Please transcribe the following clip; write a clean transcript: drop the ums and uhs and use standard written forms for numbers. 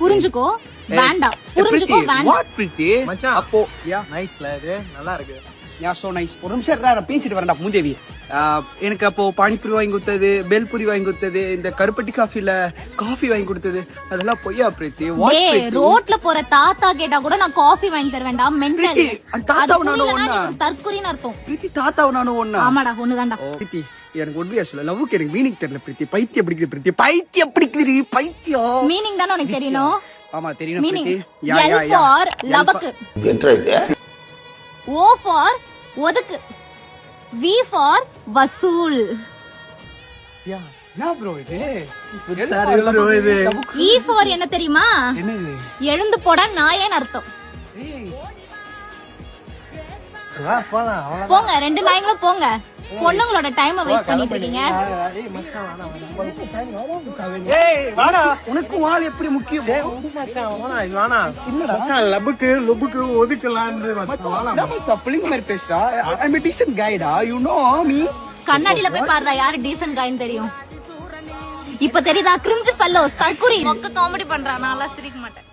புரிஞ்சுக்கோ வேண்டாம் புரிஞ்சுக்கோ வேண்டாம் வாட் பிரீத்தி மச்சான் அப்போ நைஸ்ல இது நல்லா இருக்கு யா சோ நைஸ் ஒரு நிமிஷம் நான் பேசிட்டு வரேன்டா மூதேவி எனக்கு அப்போ பானிபூரி வாங்கி கொடுத்தது பேல்பூரி வாங்கி கொடுத்தது இந்த கருப்பட்டி காஃபில காஃபி வாங்கி கொடுத்தது அதெல்லாம் பொய்யா பிரீத்தி டேய் ரோட்ல போற தாத்தா கேட்டா கூட நான் காஃபி வாங்கி தர வேண்டாம் மென்டல் பிரீத்தி, அந்த தாத்தாவை நானும் ஒண்ணா. தற்குறின்னு அர்த்தம் பிரீத்தி தாத்தாவை நானும் ஒண்ணா ஆமாடா ஒண்ணுதான்டா பிரீத்தி எனக்கு உண்மையா சொல்ல லவ்வுக்கு எனக்கு மீனிங் தெரியல பிரீத்தி பைத்தியம் பிடிக்குது பிரீத்தி பைத்தியம் பிடிக்குது பைத்தியம் மீனிங் தானே உனக்கு தெரியணும் ஆமா தெரியும் மீனிங் பிரீத்தி யா L யா யா for லவக்கு O for ஒதுக்கு V for வசூல் என்ன ப்ரோ இது bro இது. E for என்ன தெரியுமா என்னது எழுந்து போட நாயேன்னு அர்த்தம் வா போலாம் அவ்வளவு போங்க ரெண்டு நாயங்களும் போங்க பொண்ணுங்களோட டைமை வேஸ்ட் பண்ணிட்டு இருக்கீங்க ஏய் மச்சான் ஏய் வாடா உனக்கும் ஆள் எப்படி முக்கியம் மச்சான் வாடா இது வாடா மச்சான் லபுக்கு ஒதுக்கலாம் மச்சான் பிள்ளைங்க மாதிரி பேசுறா ஐ எம் டீசன்ட் கைடா யூ நோ மீ கண்ணாடியில போய் பாருடா யாரு டீசன்ட் காயின்னு தெரியும் இப்ப தெரியுதா கிரிஞ்சு ஃபெல்லோஸ் தற்குறி மொக்க காமெடி பண்றான் நான் சிரிக்க மாட்டேன்